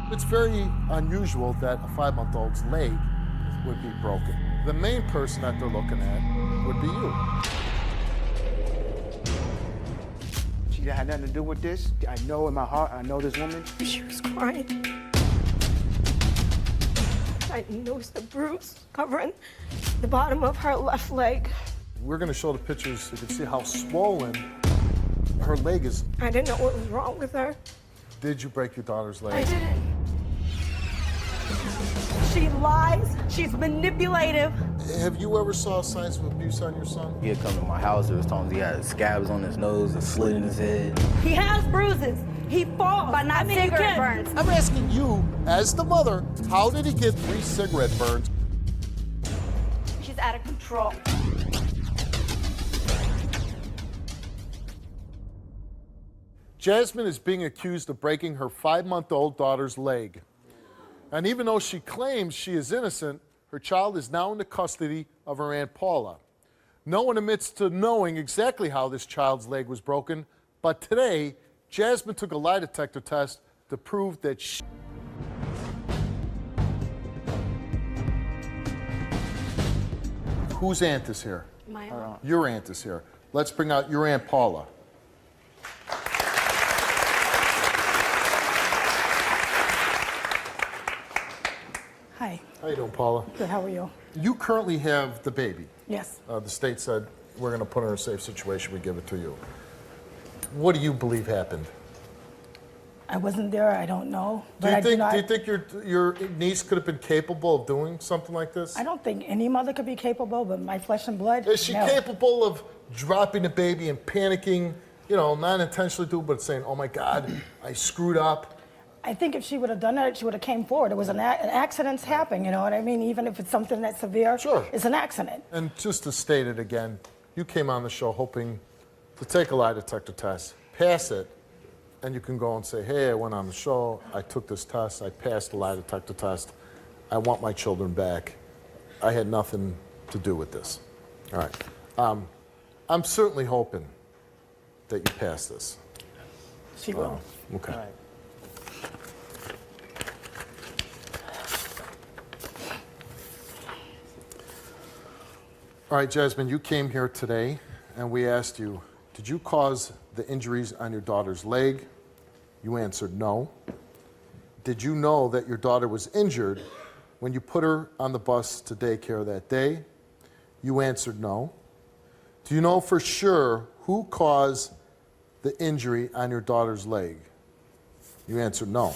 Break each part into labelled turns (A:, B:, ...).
A: It's very unusual that a 5-month-old's leg would be broken. The main person that they're looking at would be you.
B: She had nothing to do with this. I know in my heart, I know this woman.
C: She was crying. I noticed a bruise covering the bottom of her left leg.
A: We're gonna show the pictures so you can see how swollen her leg is.
C: I didn't know what was wrong with her.
A: Did you break your daughter's leg?
C: I didn't. She lies. She's manipulative.
A: Have you ever saw signs of abuse on your son?
D: He'd come to my house, there was times he had scabs on his nose, a slit in his head.
C: He has bruises. He falls.
E: But not cigarette burns.
A: I'm asking you, as the mother, how did he get 3 cigarette burns?
E: She's out of control.
A: Jasmine is being accused of breaking her 5-month-old daughter's leg. And even though she claims she is innocent, her child is now in the custody of her Aunt Paula. No one admits to knowing exactly how this child's leg was broken, but today, Jasmine took a lie detector test to prove that she... Whose aunt is here?
C: My aunt.
A: Your aunt is here. Let's bring out your Aunt Paula.
F: Hi.
A: How you doing, Paula?
F: Good, how are you?
A: You currently have the baby.
F: Yes.
A: The state said, we're going to put her in a safe situation, we give it to you. What do you believe happened?
F: I wasn't there, I don't know.
A: Do you think your niece could have been capable of doing something like this?
F: I don't think any mother could be capable, but my flesh and blood,
A: Is she
F: no.
A: capable of dropping the baby and panicking, you know, not intentionally do, but saying, oh my God, I screwed up?
F: I think if she would have done that, she would have came forward. It was an accidents happen, you know what I mean? Even if it's something that's severe,
A: Sure.
F: It's an accident.
A: And just to state it again, you came on the show hoping to take a lie detector test, pass it, and you can go and say, hey, I went on the show, I took this test, I passed the lie detector test, I want my children back. I had nothing to do with this. All right. I'm certainly hoping that you pass this.
F: She will.
A: Okay.
B: All right.
A: All right, Jasmine, you came here today and we asked you, did you cause the injuries on your daughter's leg? You answered no. Did you know that your daughter was injured when you put her on the bus to daycare that day? You answered no. Do you know for sure who caused the injury on your daughter's leg? You answered no.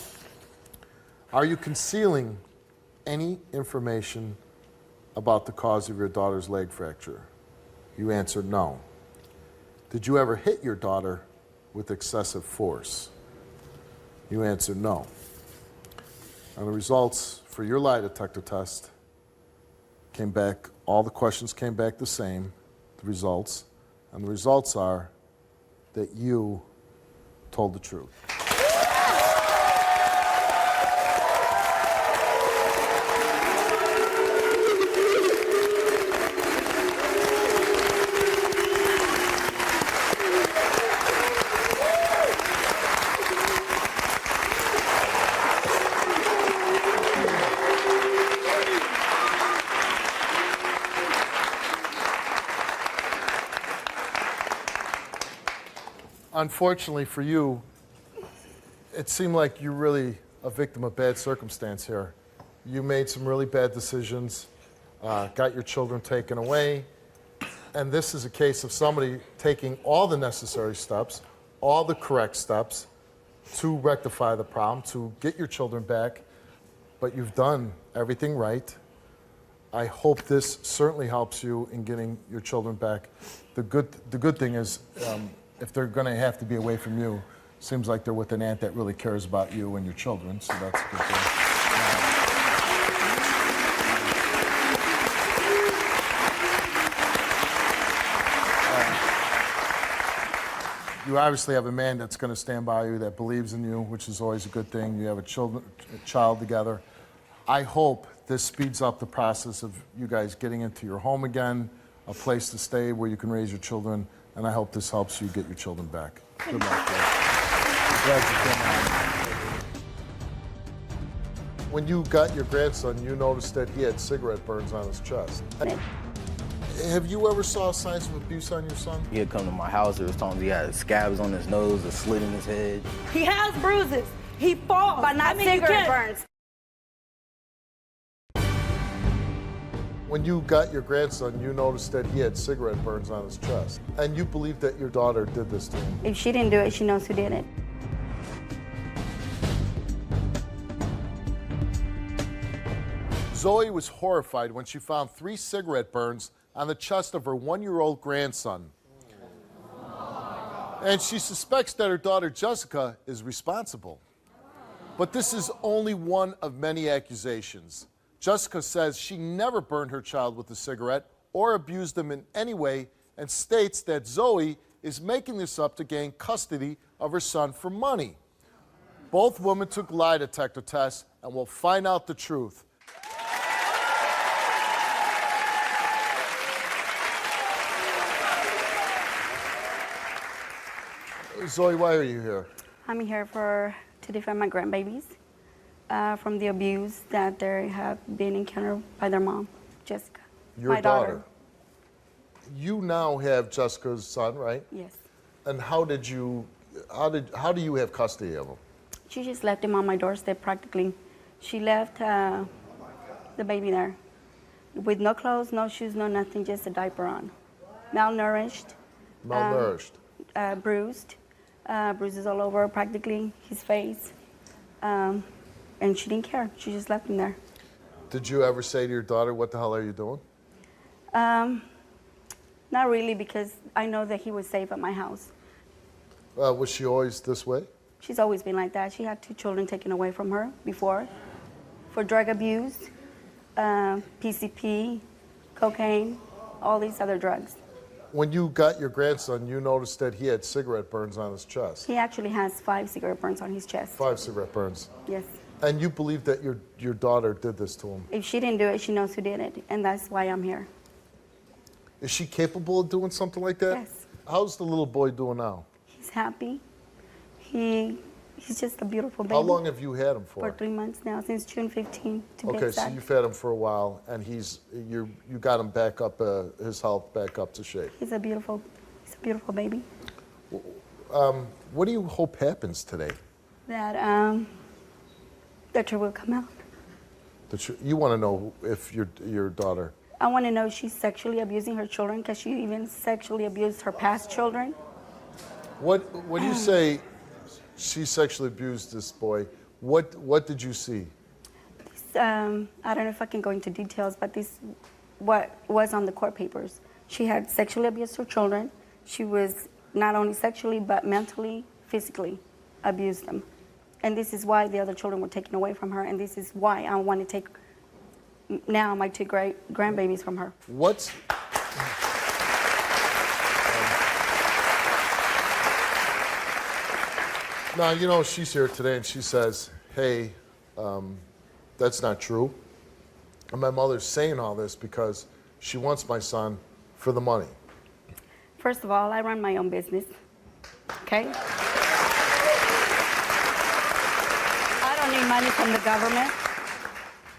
A: Are you concealing any information about the cause of your daughter's leg fracture? You answered no. Did you ever hit your daughter with excessive force? You answered no. And the results for your lie detector test came back, all the questions came back the same, the results, and the results are that you told the truth. Unfortunately for you, it seemed like you're really a victim of bad circumstance here. You made some really bad decisions, got your children taken away, and this is a case of somebody taking all the necessary steps, all the correct steps to rectify the problem, to get your children back, but you've done everything right. I hope this certainly helps you in getting your children back. The good thing is, if they're going to have to be away from you, seems like they're with an aunt that really cares about you and your children, so that's a good thing. You obviously have a man that's going to stand by you, that believes in you, which is always a good thing. You have a child together. I hope this speeds up the process of you guys getting into your home again, a place to stay where you can raise your children, and I hope this helps you get your children back. Good luck, guys. I'm glad you came on. When you got your grandson, you noticed that he had cigarette burns on his chest. Have you ever saw signs of abuse on your son?
D: He had come to my house. There was times he had scabs on his nose, a slit in his head.
C: He has bruises. He falls.
E: But not cigarette burns.
A: When you got your grandson, you noticed that he had cigarette burns on his chest. And you believe that your daughter did this to him.
E: If she didn't do it, she knows who did it.
A: Zoe was horrified when she found 3 cigarette burns on the chest of her 1-year-old grandson. And she suspects that her daughter Jessica is responsible. But this is only one of many accusations. Jessica says she never burned her child with a cigarette or abused him in any way, and states that Zoe is making this up to gain custody of her son for money. Both women took lie detector tests and will find out the truth. Zoe, why are you here?
E: I'm here to defend my grandbabies from the abuse that they have been encountered by their mom, Jessica.
A: Your
E: my daughter.
A: You now have Jessica's son, right?
E: Yes.
A: And how do you have custody of him?
E: She just left him on my doorstep practically. She left the baby there with no clothes, no shoes, no nothing, just a diaper on. Malnourished.
A: Malnourished.
E: Bruised. Bruises all over practically his face. And she didn't care. She just left him there.
A: Did you ever say to your daughter, what the hell are you doing?
E: Not really, because I know that he was safe at my house.
A: Was she always this way?
E: She's always been like that. She had 2 children taken away from her before for drug abuse, PCP, cocaine, all these other drugs.
A: When you got your grandson, you noticed that he had cigarette burns on his chest.
E: He actually has 5 cigarette burns on his chest.
A: 5 cigarette burns.
E: Yes.
A: And you believe that your daughter did this to him.
E: If she didn't do it, she knows who did it, and that's why I'm here.
A: Is she capable of doing something like that?
E: Yes.
A: How's the little boy doing now?
E: He's happy. He's just a beautiful baby.
A: How long have you had him for?
E: For 3 months now, since June 15, to be
A: Okay, so
E: exact.
A: you've had him for a while, and you got him back up, his health back up to shape.
E: He's a beautiful baby.
A: What do you hope happens today?
E: That the truth will come out.
A: You want to know if your daughter.
E: I want to know if she's sexually abusing her children, because she even sexually abused her past children.
A: When you say she sexually abused this boy, what did you see?
E: I don't know if I can go into details, but what was on the court papers. She had sexually abused her children. She was not only sexually, but mentally, physically abused them. And this is why the other children were taken away from her, and this is why I want to take now my 2 grandbabies from her.
A: Now, she's here today and she says, hey, that's not true. And my mother's saying all this because she wants my son for the money.
E: First of all, I run my own business, okay? I don't need money from the government.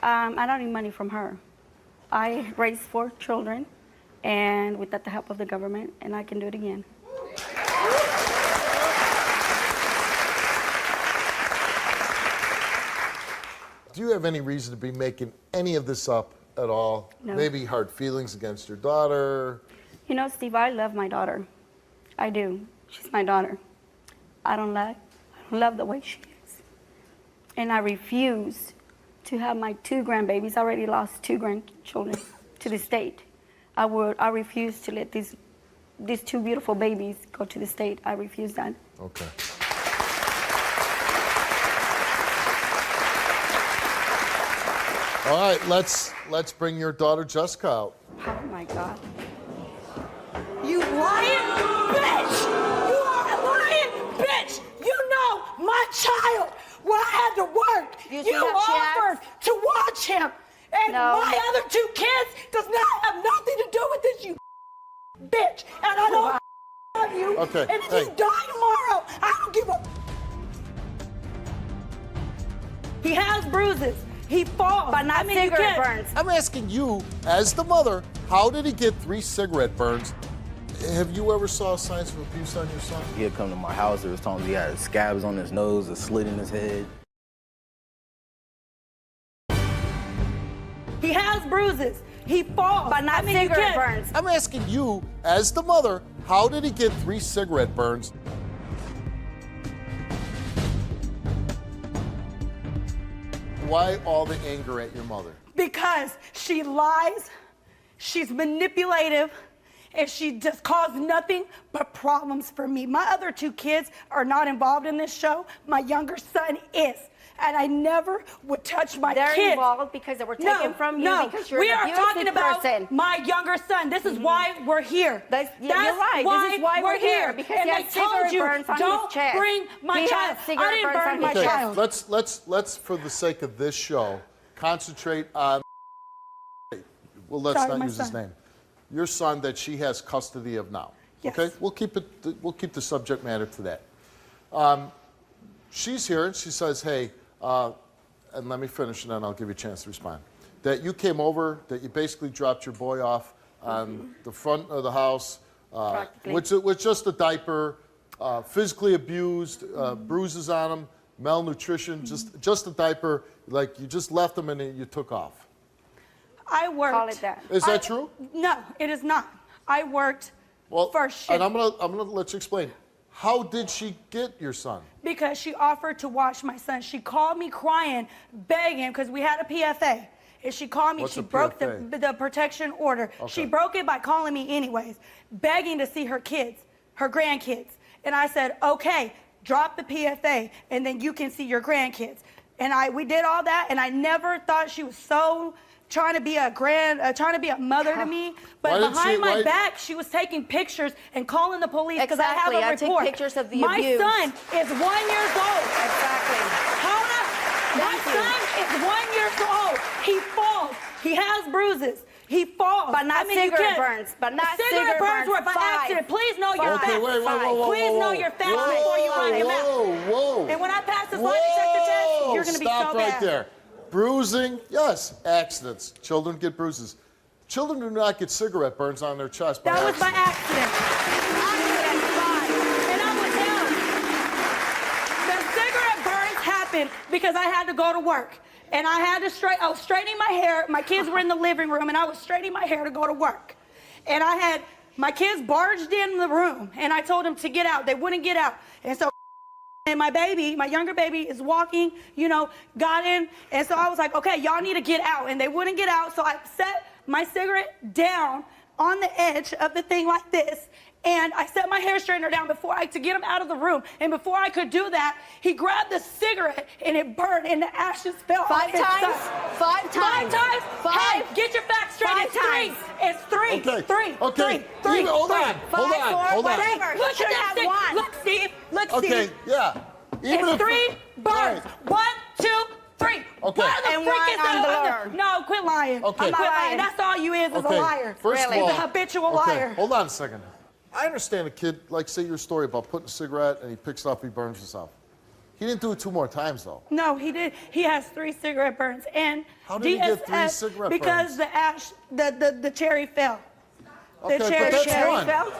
E: I don't need money from her. I raised 4 children, and without the help of the government, and I can do it again.
A: Do you have any reason to be making any of this up at all?
E: No.
A: Maybe hard feelings against your daughter?
E: You know, Steve, I love my daughter. I do. She's my daughter. I don't love the way she is. And I refuse to have my 2 grandbabies. I already lost 2 grandchildren to the state. I refuse to let these 2 beautiful babies go to the state. I refuse that.
A: Okay. All right, let's bring your daughter Jessica out.
E: Oh my God.
C: You lying bitch! You are a lying bitch! You know my child when I had to work.
E: You
C: You offered to watch him. And
E: No.
C: my other 2 kids does not have nothing to do with this, you bitch. And I don't love you.
A: Okay,
C: And if
A: hey.
C: you die tomorrow, I don't give a. He has bruises. He falls.
E: But not
C: you
E: cigarette
C: can't-
E: burns.
A: I'm asking you, as the mother, how did he get 3 cigarette burns? Have you ever saw signs of abuse on your son?
D: He'd come to my house. There was times he had scabs on his nose, a slit in his head.
C: He has bruises. He falls.
E: But not
C: you
E: cigarette
C: can't-
E: burns.
A: I'm asking you, as the mother, how did he get 3 cigarette burns? Why all the anger at your mother?
C: Because she lies, she's manipulative, and she just caused nothing but problems for me. My other 2 kids are not involved in this show. My younger son is. And I never would touch my
E: They're
C: kids.
E: involved because they were taken from you because you're
C: we
E: an
C: are
E: abusive
C: talking about
E: person.
C: my younger son. This is why we're here.
E: You're right. This is why we're here, because
C: and
E: he
C: they
E: had
C: told
E: cigarette
C: you,
E: burns on
C: don't
E: his chest.
C: bring my
E: He
C: child.
E: had cigarette
C: I didn't
E: burns
C: burn
E: on
C: my
E: his
A: Okay,
C: child.
A: let's for the sake of this show, concentrate on. Well, let's
C: Sorry,
A: not
C: my
A: use his
C: son.
A: name. Your son that she has custody of now.
C: Yes.
A: Okay, we'll keep the subject matter to that. She's here and she says, "Hey," and let me finish, and then I'll give you a chance to respond. That you came over, that you basically dropped your boy off on the front of the house,
E: Practically.
A: with just a diaper, physically abused, bruises on him, malnutrition, just a diaper. Like you just left him and then you took off.
C: I worked.
E: Call it that.
A: Is that true?
C: No, it is not. I worked for shit.
A: And I'm gonna let you explain. How did she get your son?
C: Because she offered to watch my son. She called me crying, begging, because we had a PFA. And she called me,
A: What's
C: she
A: a
C: broke
A: PFA?
C: the protection order. She
A: Okay.
C: broke it by calling me anyways, begging to see her kids, her grandkids. And I said, okay, drop the PFA, and then you can see your grandkids. And we did all that, and I never thought she was so trying to be a mother to me. But
A: Why did
C: behind
A: she-
C: my
A: why-
C: back, she was taking pictures and calling the police because
E: Exactly.
C: I have
E: I
C: a
E: take
C: report.
E: pictures of the
C: my
E: abuse.
C: son is 1 year old.
E: Exactly.
C: Hold up. My
E: Thank you.
C: son is 1 year old. He falls. He has bruises. He falls.
E: But not
C: you
E: cigarette
C: can't-
E: burns. But not
C: cigarette
E: cigarette
C: burns
E: burns.
C: were by
E: 5.
C: accident. Please know your
E: Okay,
C: facts.
A: wait, whoa.
C: Please know your facts before you run your mouth.
A: Whoa.
C: And when I pass this lie detector test, you're going to be
A: Stop
C: so
A: right
C: bad.
A: there. Bruising, yes. Accidents. Children get bruises. Children do not get cigarette burns on their chest.
C: That was by accident. And I would tell you, the cigarette burns happened because I had to go to work. And I was straightening my hair. My kids were in the living room, and I was straightening my hair to go to work. And I had my kids barged in the room, and I told them to get out. They wouldn't get out. And so and my baby, my younger baby, is walking, got in. And so I was like, okay, y'all need to get out. And they wouldn't get out. So I set my cigarette down on the edge of the thing like this. And I set my hair straightener down to get him out of the room. And before I could do that, he grabbed the cigarette and it burned and the ashes fell.
E: 5
C: on his
E: times?
C: side.
E: 5 times?
C: 5 times?
E: 5?
C: Hey, get your facts straight.
E: 5
C: It's 3.
E: times.
C: It's 3.
A: Okay.
C: 3.
A: Okay.
C: 3.
A: Even- hold on.
E: 5, 4, whatever.
C: Look
E: He should
C: at
E: have
C: that
E: one.
C: Look, Steve. Look, Steve.
A: Okay, yeah. Even
C: It's
A: if-
C: 3
A: All
C: birds.
A: right.
C: 1, 2, 3.
A: Okay.
C: Why the
E: And
C: frick
E: one
C: is
E: on
C: that
E: the
C: other?
E: learn.
C: No, quit lying.
A: Okay.
C: Quit lying. That's all you is a liar.
A: First
E: Really?
A: of all,
C: He's a habitual
A: okay,
C: liar.
A: Hold on a second. I understand a kid, like say your story about putting a cigarette and he picks it up, he burns himself. He didn't do it 2 more times though.
C: No, he did. He has 3 cigarette burns. And
A: How did he get 3 cigarette
C: because
A: burns?
C: the cherry fell.
A: Okay,
C: the
A: but
C: cherry
A: that's
C: cherry
A: one.
C: fell.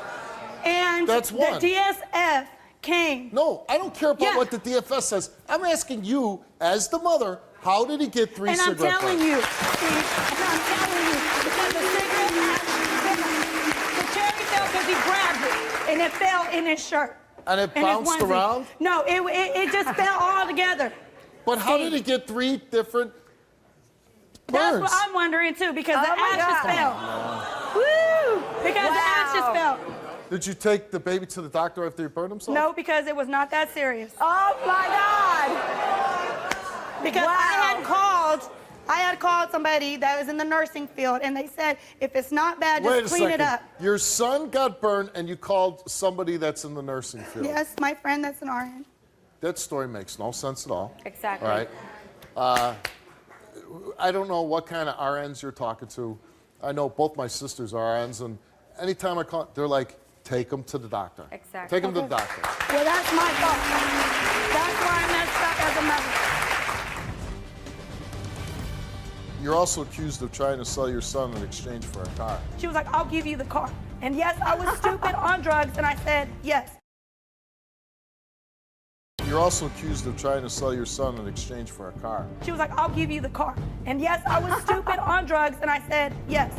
C: And
A: That's one.
C: the DSF came.
A: No, I don't care about
C: Yeah.
A: what the DFS says. I'm asking you, as the mother, how did he get 3
C: And I'm
A: cigarette
C: telling
A: burns?
C: you, Steve, and I'm telling you, because the cherry fell because he grabbed it, and it fell in his shirt.
A: And it
C: in his
A: bounced
C: onesie.
A: around?
C: No, it just fell all together.
A: But how did he get 3 different
C: That's
A: burns?
C: what I'm wondering too, because
E: Oh
C: the
E: my
C: ashes
E: God.
C: fell. Woo! Because the ashes fell.
A: Did you take the baby to the doctor after he burned himself?
C: No, because it was not that serious.
E: Oh my God.
C: Because
E: Wow.
C: I had called somebody that was in the nursing field, and they said, if it's not bad,
A: Wait a
C: just clean
A: second.
C: it up.
A: Your son got burned and you called somebody that's in the nursing field.
C: Yes, my friend that's an RN.
A: That story makes no sense at all.
E: Exactly.
A: All right. I don't know what kind of RNs you're talking to. I know both my sisters are RNs, and anytime I call, they're like, take them to the doctor.
E: Exactly.
A: Take them to the doctor.
C: Well, that's my fault. That's why I messed up as a mother.
A: You're also accused of trying to sell your son in exchange for a car.
C: She was like, I'll give you the car. And yes, I was stupid on drugs, and I said yes.
A: You're also accused of trying to sell your son in exchange for a car.
C: She was like, I'll give you the car. And yes, I was stupid on drugs, and I said yes.